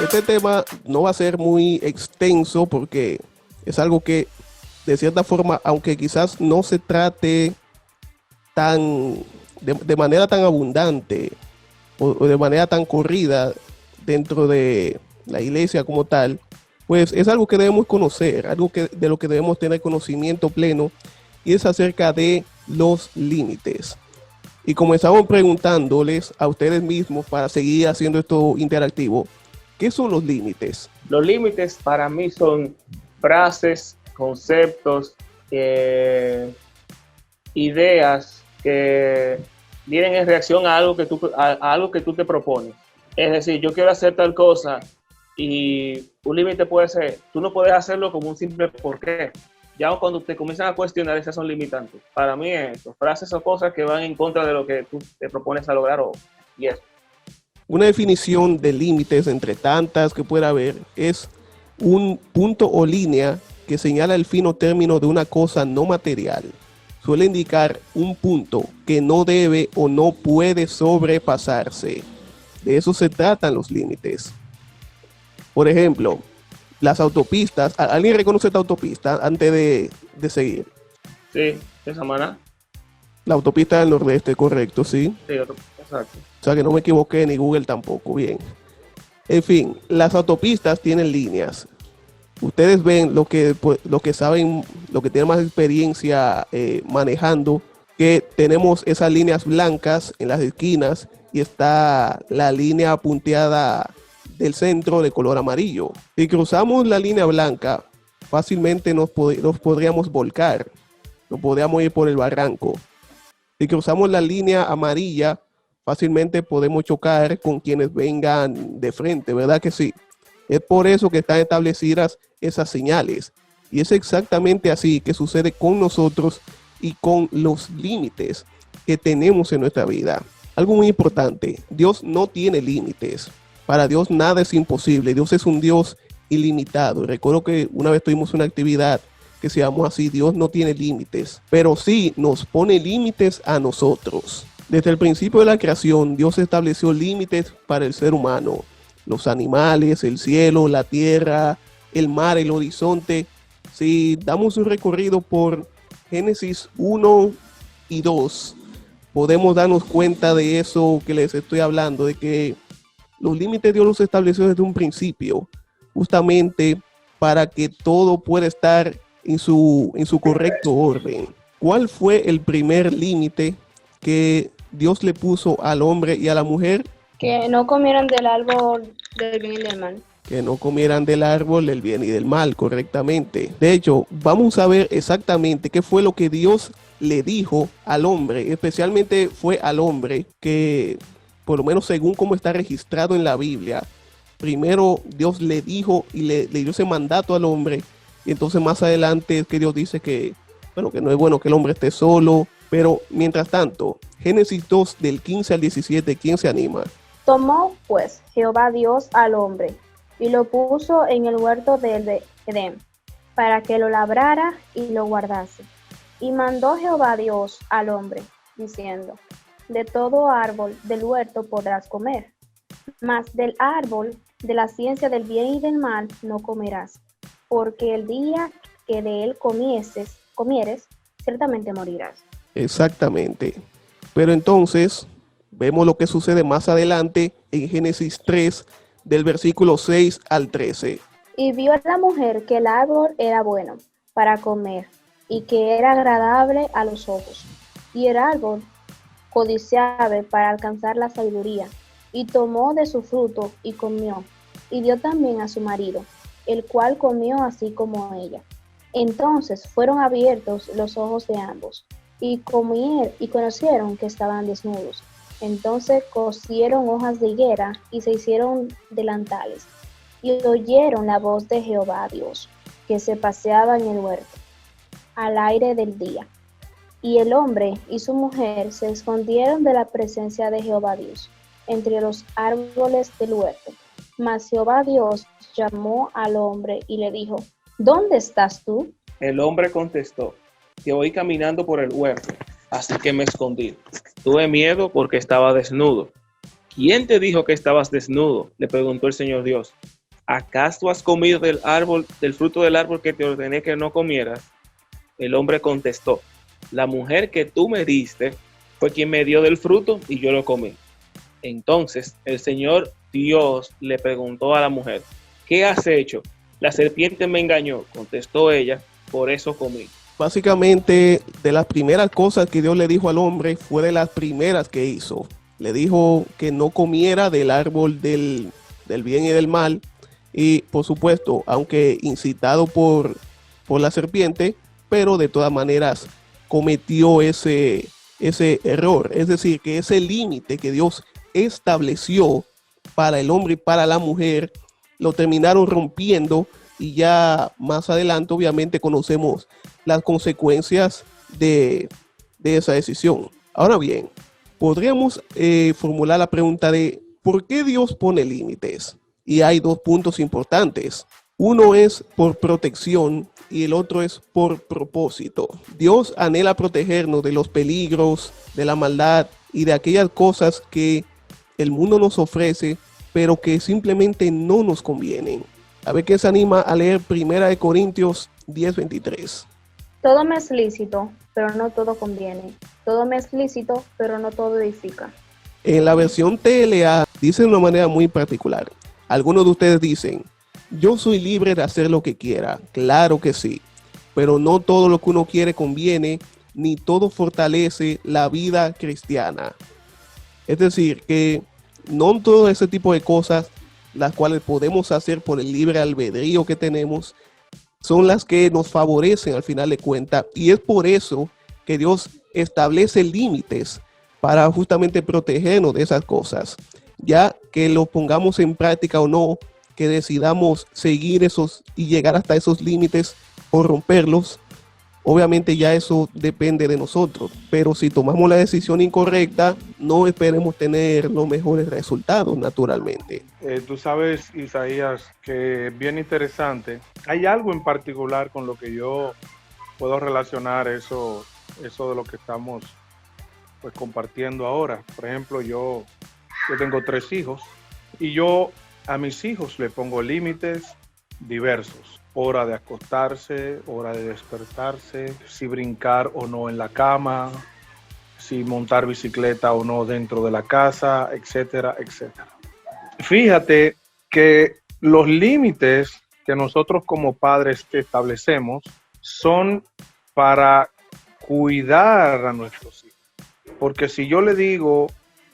Este tema no va a ser muy extenso porque es algo que, de cierta forma, aunque quizás no se trate de manera tan abundante o de manera tan corrida dentro de la iglesia como tal, pues es algo que debemos conocer, de lo que debemos tener conocimiento pleno, y es acerca de los límites. Y comenzamos preguntándoles a ustedes mismos, para seguir haciendo esto interactivo, ¿qué son los límites? Los límites para mí son frases, conceptos, ideas que vienen en reacción a algo que tú te propones. Es decir, yo quiero hacer tal cosa y un límite puede ser, tú no puedes hacerlo como un simple por qué. Ya cuando te comienzan a cuestionar, esas son limitantes. Para mí, frases o cosas que van en contra de lo que tú te propones a lograr y eso. Una definición de límites, entre tantas que pueda haber, es un punto o línea que señala el fin o término de una cosa no material. Suele indicar un punto que no debe o no puede sobrepasarse. De eso se tratan los límites. Por ejemplo, las autopistas. ¿Alguien reconoce esta autopista antes de seguir? Sí, de Samaná. La autopista del Nordeste, correcto, sí. Sí, exacto. O sea que no me equivoqué, ni Google tampoco, bien. En fin, las autopistas tienen líneas. Ustedes ven lo que saben, lo que tienen más experiencia manejando, que tenemos esas líneas blancas en las esquinas y está la línea punteada del centro de color amarillo. Si cruzamos la línea blanca, fácilmente nos podríamos volcar, nos podríamos ir por el barranco. Si cruzamos la línea amarilla, fácilmente podemos chocar con quienes vengan de frente, ¿verdad que sí? Es por eso que están establecidas esas señales. Y es exactamente así que sucede con nosotros y con los límites que tenemos en nuestra vida. Algo muy importante, Dios no tiene límites. Para Dios nada es imposible. Dios es un Dios ilimitado. Recuerdo que una vez tuvimos una actividad que se llamó así: Dios no tiene límites, pero sí nos pone límites a nosotros. Desde el principio de la creación, Dios estableció límites para el ser humano. Los animales, el cielo, la tierra, el mar, el horizonte. Si damos un recorrido por Génesis 1 y 2, podemos darnos cuenta de eso que les estoy hablando, de que los límites Dios los estableció desde un principio, justamente para que todo pueda estar en su correcto orden. ¿Cuál fue el primer límite que Dios le puso al hombre y a la mujer? Que no comieran del árbol del bien y del mal. Que no comieran del árbol del bien y del mal, correctamente. De hecho, vamos a ver exactamente qué fue lo que Dios le dijo al hombre. Especialmente fue al hombre que, por lo menos según como está registrado en la Biblia, primero Dios le dijo y le dio ese mandato al hombre. Y entonces más adelante es que Dios dice que, bueno, que no es bueno que el hombre esté solo. Pero mientras tanto, Génesis 2 del 15 al 17, ¿quién se anima? Tomó pues Jehová Dios al hombre y lo puso en el huerto de Edén para que lo labrara y lo guardase. Y mandó Jehová Dios al hombre, diciendo: de todo árbol del huerto podrás comer, mas del árbol de la ciencia del bien y del mal no comerás, porque el día que de él comieres, ciertamente morirás. Exactamente. Pero entonces vemos lo que sucede más adelante en Génesis 3, del versículo 6 al 13. Y vio la mujer que el árbol era bueno para comer, y que era agradable a los ojos, y el árbol codiciable para alcanzar la sabiduría, y tomó de su fruto y comió, y dio también a su marido, el cual comió así como ella. Entonces fueron abiertos los ojos de ambos, y conocieron que estaban desnudos. Entonces cosieron hojas de higuera y se hicieron delantales, y oyeron la voz de Jehová Dios, que se paseaba en el huerto, al aire del día. Y el hombre y su mujer se escondieron de la presencia de Jehová Dios entre los árboles del huerto. Mas Jehová Dios llamó al hombre y le dijo: ¿dónde estás tú? El hombre contestó: te oí caminando por el huerto, así que me escondí. Tuve miedo porque estaba desnudo ¿Quién te dijo que estabas desnudo?, le preguntó el Señor Dios. ¿Acaso has comido del fruto del árbol que te ordené que no comieras? El hombre contestó, la mujer que tú me diste fue quien me dio del fruto y yo lo comí. Entonces el Señor Dios le preguntó a la mujer, ¿qué has hecho? La serpiente me engañó, contestó ella, por eso comí. Básicamente, de las primeras cosas que Dios le dijo al hombre, fue de las primeras que hizo. Le dijo que no comiera del árbol del bien y del mal. Y por supuesto, aunque incitado por la serpiente, pero de todas maneras cometió ese error. Es decir, que ese límite que Dios estableció para el hombre y para la mujer, lo terminaron rompiendo, y ya más adelante obviamente conocemos las consecuencias de esa decisión. Ahora bien, podríamos formular la pregunta de ¿por qué Dios pone límites? Y hay dos puntos importantes. Uno es por protección y el otro es por propósito. Dios anhela protegernos de los peligros, de la maldad y de aquellas cosas que el mundo nos ofrece, pero que simplemente no nos convienen. A ver qué se anima a leer 1 Corintios 10:23. Todo me es lícito, pero no todo conviene. Todo me es lícito, pero no todo edifica. En la versión TLA dice de una manera muy particular. Algunos de ustedes dicen, yo soy libre de hacer lo que quiera. Claro que sí, pero no todo lo que uno quiere conviene, ni todo fortalece la vida cristiana. Es decir, que no todo ese tipo de cosas, las cuales podemos hacer por el libre albedrío que tenemos, son las que nos favorecen al final de cuentas. Y es por eso que Dios establece límites para justamente protegernos de esas cosas. Ya que lo pongamos en práctica o no, que decidamos seguir esos y llegar hasta esos límites o romperlos, obviamente ya eso depende de nosotros. Pero si tomamos la decisión incorrecta, no esperemos tener los mejores resultados, naturalmente. Tú sabes, Isaías, que es bien interesante. Hay algo en particular con lo que yo puedo relacionar eso de lo que estamos pues compartiendo ahora. Por ejemplo, yo tengo 3 hijos y yo a mis hijos le pongo límites diversos. Hora de acostarse, hora de despertarse, si brincar o no en la cama, si montar bicicleta o no dentro de la casa, etcétera, etcétera. Fíjate que los límites que nosotros como padres establecemos son para cuidar a nuestros hijos. Porque si yo le digo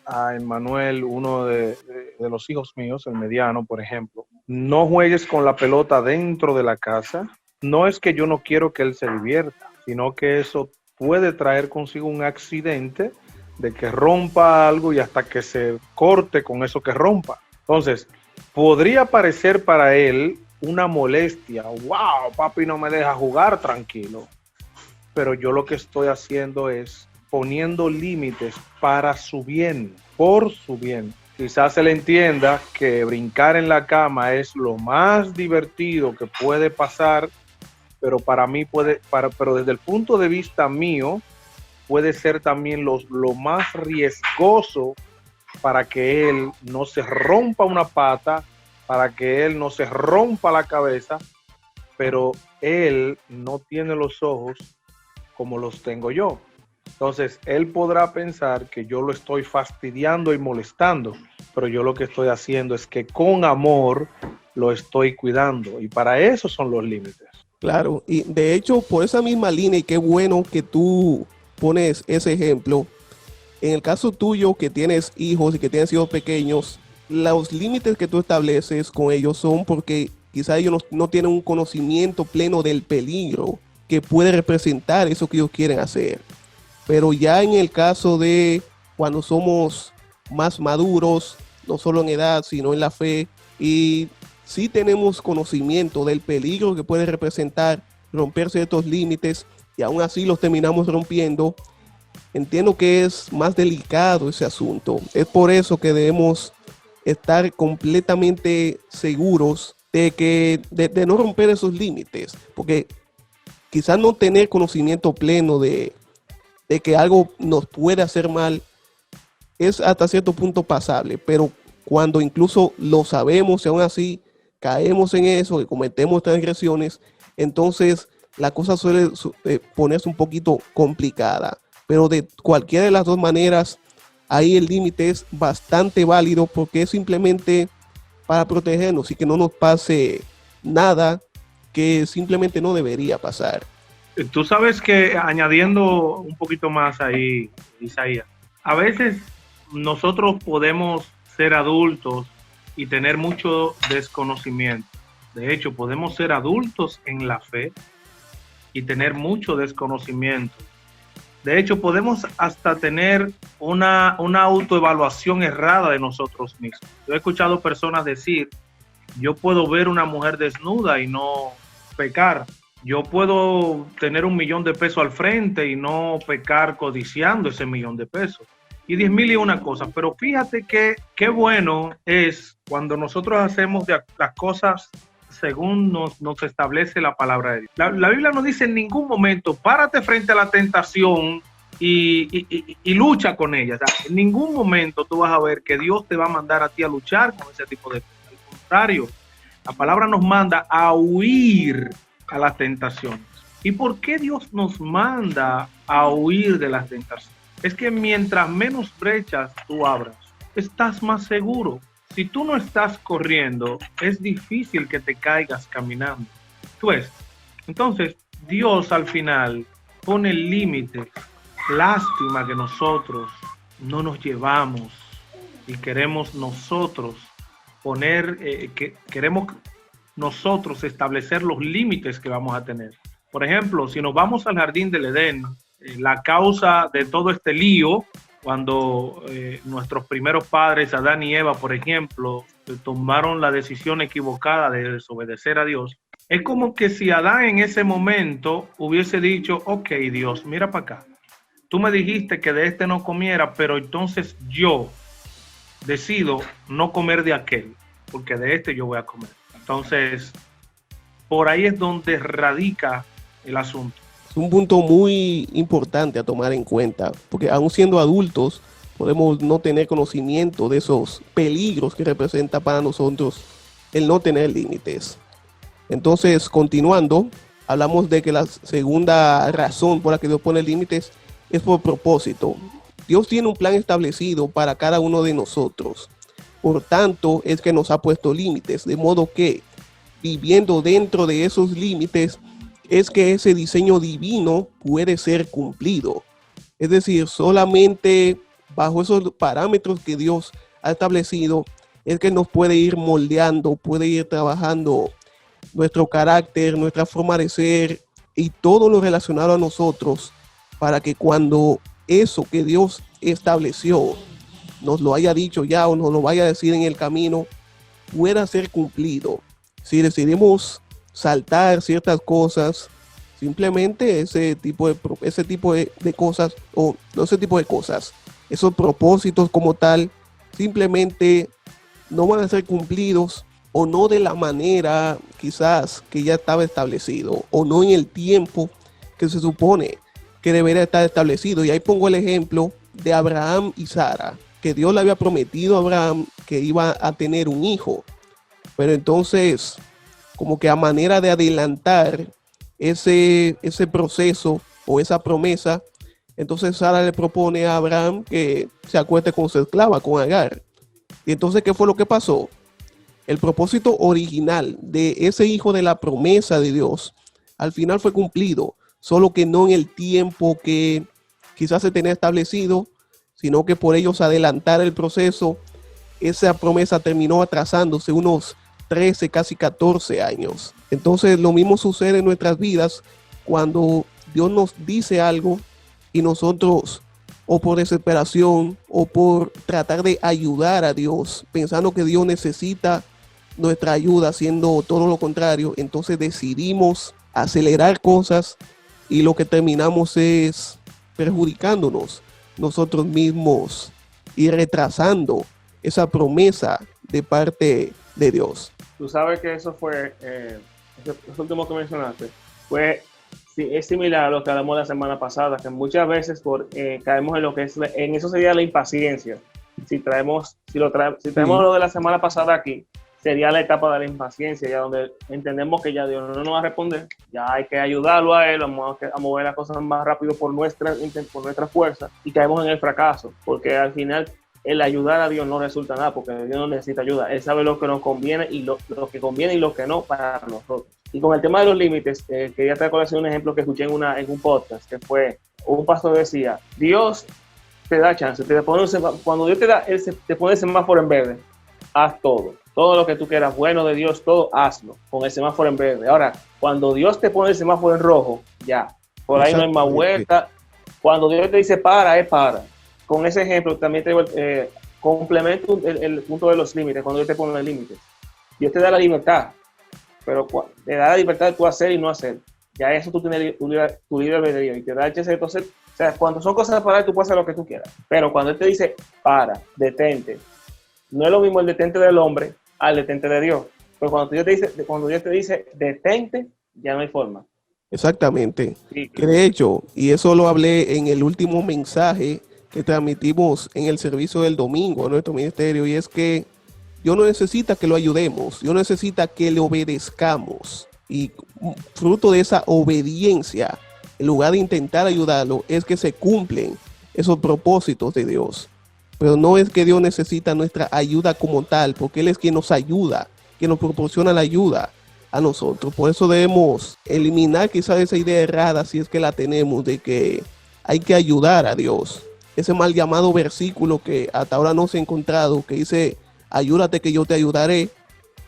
a Emmanuel, uno de los hijos míos, el mediano, por ejemplo, no juegues con la pelota dentro de la casa, no es que yo no quiero que él se divierta, sino que eso puede traer consigo un accidente de que rompa algo y hasta que se corte con eso que rompa. Entonces, podría parecer para él una molestia. ¡Wow! Papi no me deja jugar tranquilo. Pero yo lo que estoy haciendo es poniendo límites para su bien, por su bien. Quizás él entienda que brincar en la cama es lo más divertido que puede pasar, pero para mí pero desde el punto de vista mío, puede ser también lo más riesgoso para que él no se rompa una pata, para que él no se rompa la cabeza, pero él no tiene los ojos como los tengo yo. Entonces, él podrá pensar que yo lo estoy fastidiando y molestando, pero yo lo que estoy haciendo es que con amor lo estoy cuidando, y para eso son los límites. Claro, y de hecho, por esa misma línea, y qué bueno que tú pones ese ejemplo, en el caso tuyo que tienes hijos y que tienes hijos pequeños, los límites que tú estableces con ellos son porque quizá ellos no tienen un conocimiento pleno del peligro que puede representar eso que ellos quieren hacer. Pero ya en el caso de cuando somos más maduros, no solo en edad, sino en la fe, y sí tenemos conocimiento del peligro que puede representar romper ciertos límites, y aún así los terminamos rompiendo, entiendo que es más delicado ese asunto. Es por eso que debemos estar completamente seguros de no romper esos límites, porque quizás no tener conocimiento pleno de que algo nos puede hacer mal es hasta cierto punto pasable, pero cuando incluso lo sabemos y aún así caemos en eso, que cometemos transgresiones, entonces la cosa suele ponerse un poquito complicada. Pero de cualquiera de las dos maneras, ahí el límite es bastante válido porque es simplemente para protegernos y que no nos pase nada que simplemente no debería pasar. Tú sabes que, añadiendo un poquito más ahí, Isaías, a veces nosotros podemos ser adultos y tener mucho desconocimiento. De hecho, podemos ser adultos en la fe y tener mucho desconocimiento. De hecho, podemos hasta tener una autoevaluación errada de nosotros mismos. Yo he escuchado personas decir, yo puedo ver una mujer desnuda y no pecar. Yo puedo tener $1,000,000 al frente y no pecar codiciando ese $1,000,000. Y 10,000 y una cosa. Pero fíjate que qué bueno es cuando nosotros hacemos las cosas según nos establece la palabra de Dios. La Biblia no dice en ningún momento, párate frente a la tentación y lucha con ella. O sea, en ningún momento tú vas a ver que Dios te va a mandar a ti a luchar con ese tipo de cosas. Al contrario, la palabra nos manda a huir a las tentaciones. ¿Y por qué Dios nos manda a huir de las tentaciones? Es que mientras menos brechas tú abras, estás más seguro. Si tú no estás corriendo, es difícil que te caigas caminando. Pues, entonces, Dios al final pone límites. Lástima que nosotros no nos llevamos y queremos nosotros queremos nosotros establecer los límites que vamos a tener. Por ejemplo, si nos vamos al jardín del Edén, la causa de todo este lío, cuando nuestros primeros padres, Adán y Eva, por ejemplo, tomaron la decisión equivocada de desobedecer a Dios, es como que si Adán en ese momento hubiese dicho, ok, Dios, mira para acá, tú me dijiste que de este no comiera, pero entonces yo decido no comer de aquel, porque de este yo voy a comer. Entonces, por ahí es donde radica el asunto. Es un punto muy importante a tomar en cuenta, porque aún siendo adultos, podemos no tener conocimiento de esos peligros que representa para nosotros el no tener límites. Entonces, continuando, hablamos de que la segunda razón por la que Dios pone límites es por propósito. Dios tiene un plan establecido para cada uno de nosotros. Por tanto, es que nos ha puesto límites, de modo que viviendo dentro de esos límites es que ese diseño divino puede ser cumplido. Es decir, solamente bajo esos parámetros que Dios ha establecido es que nos puede ir moldeando, puede ir trabajando nuestro carácter, nuestra forma de ser y todo lo relacionado a nosotros para que cuando eso que Dios estableció nos lo haya dicho ya o nos lo vaya a decir en el camino, pueda ser cumplido. Si decidimos saltar ciertas cosas, simplemente ese tipo de cosas, o no ese tipo de cosas, esos propósitos como tal, simplemente no van a ser cumplidos o no de la manera quizás que ya estaba establecido o no en el tiempo que se supone que debería estar establecido. Y ahí pongo el ejemplo de Abraham y Sara, que Dios le había prometido a Abraham que iba a tener un hijo, pero entonces como que a manera de adelantar ese proceso o esa promesa, entonces Sara le propone a Abraham que se acueste con su esclava, con Agar. Y entonces, ¿qué fue lo que pasó? El propósito original de ese hijo de la promesa de Dios al final fue cumplido, solo que no en el tiempo que quizás se tenía establecido, sino que por ellos adelantar el proceso, esa promesa terminó atrasándose unos 13, casi 14 años. Entonces lo mismo sucede en nuestras vidas cuando Dios nos dice algo y nosotros, o por desesperación o por tratar de ayudar a Dios, pensando que Dios necesita nuestra ayuda, haciendo todo lo contrario, entonces decidimos acelerar cosas y lo que terminamos es perjudicándonos nosotros mismos y retrasando esa promesa de parte de Dios. Tú sabes que eso fue, eso último que mencionaste, fue sí, es similar a lo que hablamos la semana pasada, que muchas veces caemos en lo que es, en eso sería la impaciencia. Si traemos lo de la semana pasada aquí, sería la etapa de la impaciencia, ya donde entendemos que ya Dios no nos va a responder, ya hay que ayudarlo a Él, vamos a mover las cosas más rápido por nuestra fuerza, y caemos en el fracaso, porque al final el ayudar a Dios no resulta nada, porque Dios no necesita ayuda. Él sabe lo que nos conviene y lo que conviene y lo que no para nosotros. Y con el tema de los límites, quería traer un ejemplo que escuché en un podcast, que fue, un pastor decía, Dios te da chance, cuando Dios te pone el semáforo en verde, haz todo lo que tú quieras, bueno de Dios, todo, hazlo, con el semáforo en verde. Ahora, cuando Dios te pone el semáforo en rojo, ya, por ahí no hay más vuelta. Cuando Dios te dice para, es para. Con ese ejemplo también te complemento el punto de los límites, cuando Dios te pone límites. Dios te da la libertad, pero te da la libertad de tú hacer y no hacer. Ya eso tú tienes tu libre albedrío y te da el chance de hacer. O sea, cuando son cosas para él, tú puedes hacer lo que tú quieras. Pero cuando Él te dice para, detente, no es lo mismo el detente del hombre al detente de Dios. Pero cuando Dios te dice detente, ya no hay forma. Exactamente. Sí. Que de hecho, y eso lo hablé en el último mensaje que transmitimos en el servicio del domingo a nuestro ministerio, y es que Dios no necesita que lo ayudemos, Dios necesita que le obedezcamos, y fruto de esa obediencia, en lugar de intentar ayudarlo, es que se cumplen esos propósitos de Dios. Pero no es que Dios necesita nuestra ayuda como tal, porque Él es quien nos ayuda, quien nos proporciona la ayuda a nosotros. Por eso debemos eliminar quizás esa idea errada, si es que la tenemos, de que hay que ayudar a Dios. Ese mal llamado versículo que hasta ahora no se ha encontrado, que dice, ayúdate que yo te ayudaré,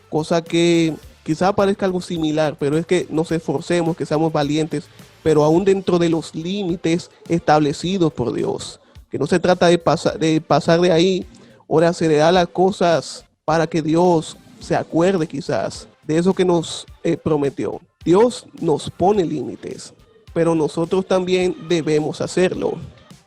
cosa que quizá parezca algo similar, pero es que nos esforcemos, que seamos valientes, pero aún dentro de los límites establecidos por Dios. Que no se trata de pasar de ahí o de acelerar las cosas para que Dios se acuerde quizás de eso que nos prometió. Dios nos pone límites, pero nosotros también debemos hacerlo.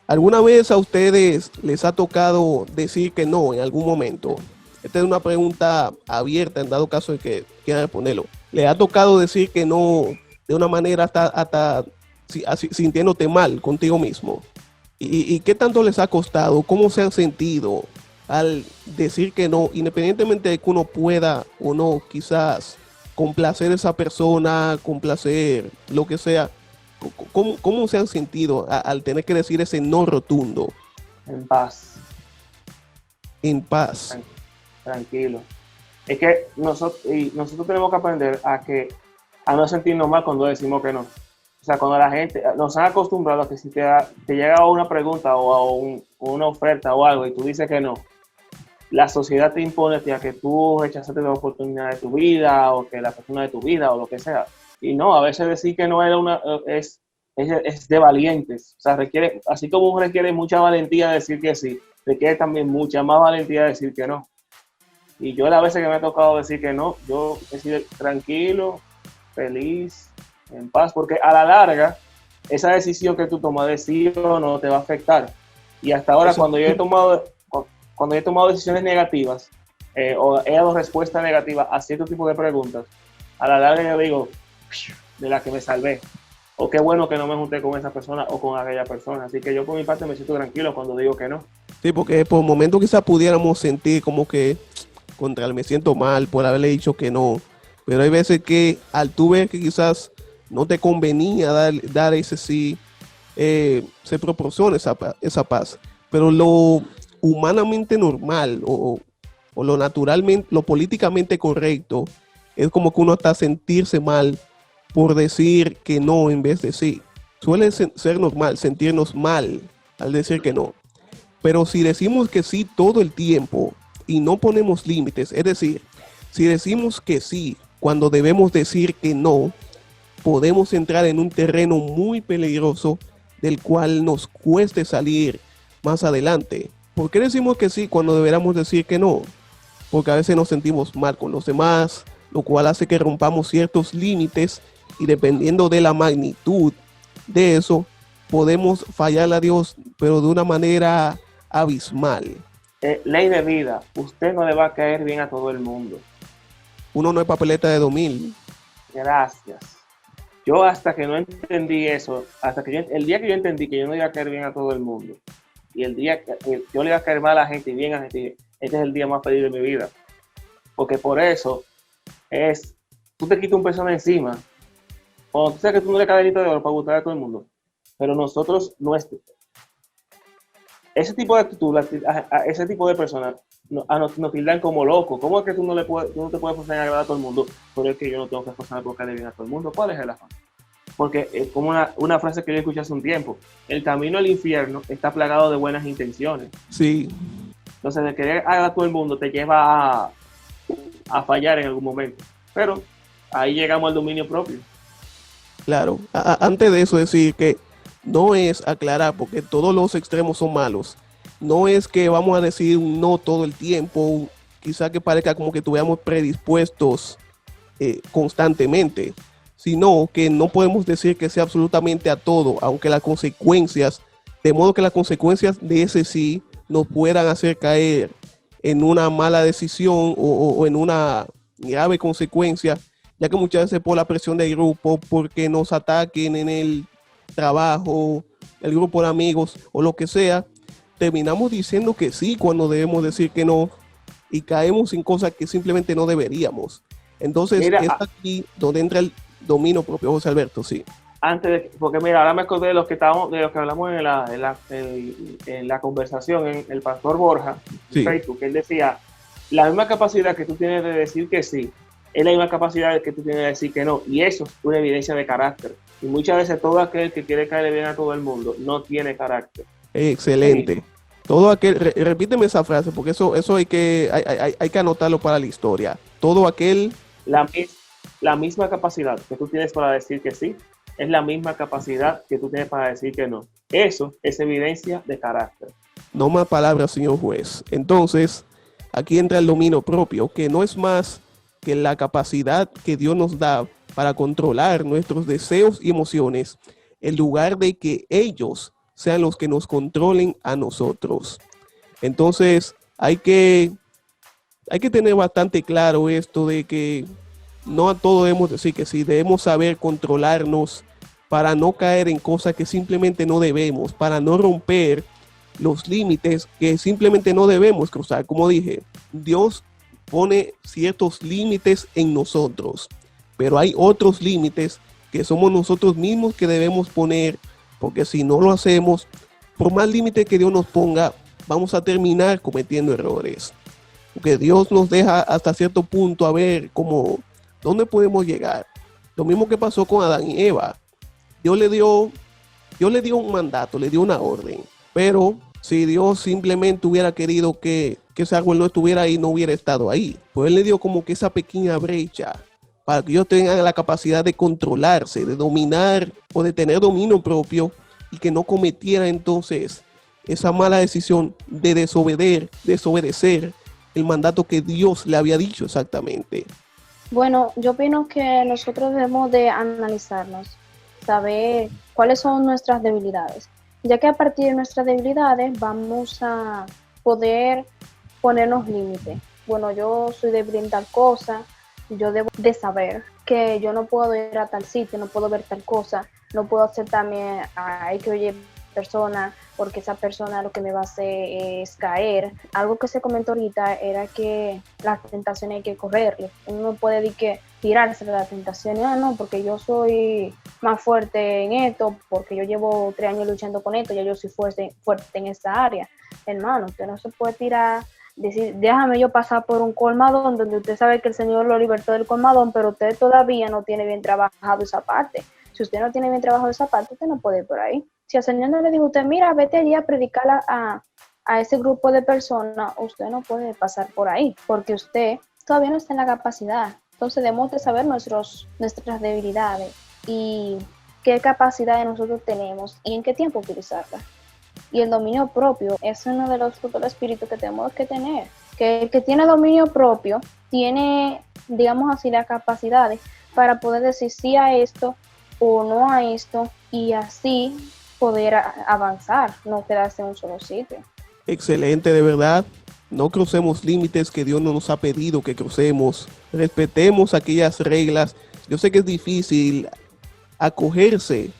¿Alguna vez a ustedes les ha tocado decir que no en algún momento? Esta es una pregunta abierta en dado caso de que quieran responderlo. ¿Le ha tocado decir que no de una manera hasta sintiéndote mal contigo mismo? ¿Y qué tanto les ha costado? ¿Cómo se han sentido al decir que no? Independientemente de que uno pueda o no quizás complacer a esa persona, complacer lo que sea, ¿cómo se han sentido al tener que decir ese no rotundo? En paz. En paz. Tranquilo. Es que nosotros tenemos que aprender a no sentirnos mal cuando decimos que no. O sea, cuando la gente nos han acostumbrado a que si te llega una pregunta o a una oferta o algo y tú dices que no, la sociedad te impone a que tú rechazaste la oportunidad de tu vida o que la persona de tu vida o lo que sea. Y no, a veces decir que no es de valientes. O sea, así como requiere mucha valentía decir que sí, requiere también mucha más valentía decir que no. Y yo las veces que me ha tocado decir que no, yo he sido tranquilo, feliz, en paz, porque a la larga, esa decisión que tú tomas de sí o no te va a afectar. Y hasta ahora, cuando yo he tomado decisiones negativas, o he dado respuesta negativa a cierto tipo de preguntas, a la larga yo digo, de la que me salvé. O qué bueno que no me junté con esa persona o con aquella persona. Así que yo por mi parte me siento tranquilo cuando digo que no. Sí, porque por momentos quizás pudiéramos sentir como que me siento mal por haberle dicho que no. Pero hay veces que al tú ver que quizás no te convenía dar ese sí, se proporciona esa paz. Pero lo humanamente normal o lo naturalmente, lo políticamente correcto, es como que uno hasta sentirse mal por decir que no en vez de sí. Suele ser normal sentirnos mal al decir que no. Pero si decimos que sí todo el tiempo y no ponemos límites, es decir, si decimos que sí cuando debemos decir que no, podemos entrar en un terreno muy peligroso del cual nos cueste salir más adelante. ¿Por qué decimos que sí cuando deberíamos decir que no? Porque a veces nos sentimos mal con los demás, lo cual hace que rompamos ciertos límites y dependiendo de la magnitud de eso, podemos fallarle a Dios, pero de una manera abismal. Ley de vida, usted no le va a caer bien a todo el mundo. Uno no es papeleta de 2000. Gracias. Yo hasta que no entendí eso, el día que yo entendí que yo no iba a caer bien a todo el mundo, y el día que yo le iba a caer mal a la gente y bien a la gente, este es el día más feliz de mi vida. Porque por eso tú te quitas un peso de encima. Cuando tú sabes que tú no le caes delito de oro para gustar a todo el mundo. Pero nosotros, ese tipo de actitud, ese tipo de personas nos tildan como locos. ¿Cómo es que tú no te puedes forzar a agradar a todo el mundo? Pero es que yo no tengo que forzarme por caerle bien a todo el mundo. ¿Cuál es el afán? Porque es como una frase que yo escuché hace un tiempo. El camino al infierno está plagado de buenas intenciones. Sí. Entonces, de querer agradar a todo el mundo te lleva a fallar en algún momento. Pero ahí llegamos al dominio propio. Claro, antes de eso decir que no es aclarar, porque todos los extremos son malos. No es que vamos a decir un no todo el tiempo, quizá que parezca como que estuviéramos predispuestos constantemente, sino que no podemos decir que sea absolutamente a todo, aunque las consecuencias, de modo que las consecuencias de ese sí nos puedan hacer caer en una mala decisión o en una grave consecuencia, ya que muchas veces por la presión del grupo, porque nos ataquen en el trabajo, el grupo de amigos o lo que sea, terminamos diciendo que sí cuando debemos decir que no y caemos en cosas que simplemente no deberíamos. Entonces, mira, es aquí donde entra el dominio propio, José Alberto, sí. Porque mira, ahora me acordé de los que hablamos en la conversación, en el pastor Borja, en Sí. Facebook, él decía, la misma capacidad que tú tienes de decir que sí, es la misma capacidad que tú tienes de decir que no, y eso es una evidencia de carácter. Y muchas veces todo aquel que quiere caerle bien a todo el mundo no tiene carácter. Excelente. Sí. Todo aquel, repíteme esa frase, porque eso hay que anotarlo para la historia. Todo aquel... La misma capacidad que tú tienes para decir que sí, es la misma capacidad que tú tienes para decir que no. Eso es evidencia de carácter. No más palabras, señor juez. Entonces, aquí entra el dominio propio, que no es más que la capacidad que Dios nos da para controlar nuestros deseos y emociones, en lugar de que ellos sean los que nos controlen a nosotros. Entonces, hay que tener bastante claro esto de que no a todo debemos decir que sí, debemos saber controlarnos para no caer en cosas que simplemente no debemos, para no romper los límites que simplemente no debemos cruzar. Como dije, Dios pone ciertos límites en nosotros, pero hay otros límites que somos nosotros mismos que debemos poner, porque si no lo hacemos, por más límites que Dios nos ponga, vamos a terminar cometiendo errores. Porque Dios nos deja hasta cierto punto a ver cómo, dónde podemos llegar. Lo mismo que pasó con Adán y Eva. Dios le dio un mandato, le dio una orden, pero si Dios simplemente hubiera querido que ese árbol no estuviera ahí, no hubiera estado ahí. Pues Él le dio como que esa pequeña brecha para que ellos tengan la capacidad de controlarse, de dominar o de tener dominio propio y que no cometiera entonces esa mala decisión de desobedecer el mandato que Dios le había dicho exactamente. Bueno, yo opino que nosotros debemos de analizarnos, saber cuáles son nuestras debilidades, ya que a partir de nuestras debilidades vamos a poder ponernos límites. Bueno, yo soy débil en tal cosa, yo debo de saber que yo no puedo ir a tal sitio, no puedo ver tal cosa, no puedo hacer también a X persona, porque esa persona lo que me va a hacer es caer. Algo que se comentó ahorita era que las tentaciones hay que correrle. Uno no puede decir que tirarse de las tentaciones, no, porque yo soy más fuerte en esto, porque yo llevo 3 años luchando con esto, ya yo soy fuerte en esta área. Hermano, usted no se puede tirar, decir, déjame yo pasar por un colmadón, donde usted sabe que el Señor lo libertó del colmadón, pero usted todavía no tiene bien trabajado esa parte. Si usted no tiene bien trabajado esa parte, usted no puede ir por ahí. Si el Señor no le dijo a usted, mira, vete allí a predicar a ese grupo de personas, usted no puede pasar por ahí, porque usted todavía no está en la capacidad. Entonces debemos de saber nuestras debilidades y qué capacidades nosotros tenemos y en qué tiempo utilizarlas. Y el dominio propio es uno de los frutos del Espíritu que tenemos que tener. Que el que tiene dominio propio tiene, digamos así, las capacidades para poder decir sí a esto o no a esto y así poder avanzar, no quedarse en un solo sitio. Excelente, de verdad. No crucemos límites que Dios no nos ha pedido que crucemos. Respetemos aquellas reglas. Yo sé que es difícil acogerse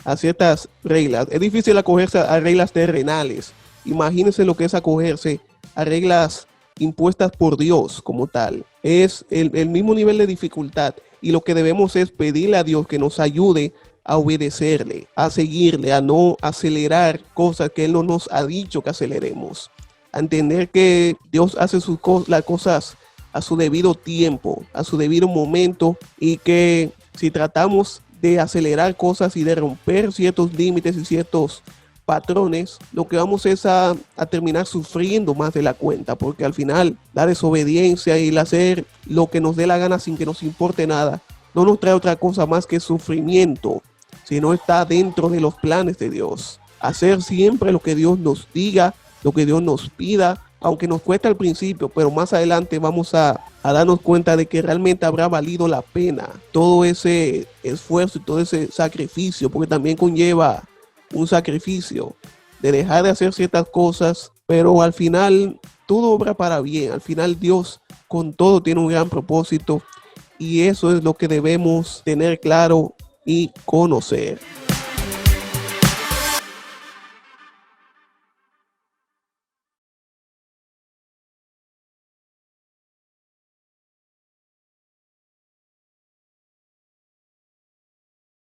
a ciertas reglas. Es difícil acogerse a reglas terrenales. Imagínense lo que es acogerse a reglas impuestas por Dios como tal. Es el mismo nivel de dificultad, y lo que debemos es pedirle a Dios que nos ayude a obedecerle, a seguirle, a no acelerar cosas que Él no nos ha dicho que aceleremos, a entender que Dios hace las cosas a su debido tiempo, a su debido momento, y que si tratamos de acelerar cosas y de romper ciertos límites y ciertos patrones, lo que vamos es a terminar sufriendo más de la cuenta, porque al final la desobediencia y el hacer lo que nos dé la gana sin que nos importe nada no nos trae otra cosa más que sufrimiento, si no está dentro de los planes de Dios. Hacer siempre lo que Dios nos diga, lo que Dios nos pida, aunque nos cueste al principio, pero más adelante vamos a darnos cuenta de que realmente habrá valido la pena todo ese esfuerzo y todo ese sacrificio, porque también conlleva un sacrificio de dejar de hacer ciertas cosas, pero al final todo obra para bien. Al final Dios con todo tiene un gran propósito, y eso es lo que debemos tener claro y conocer.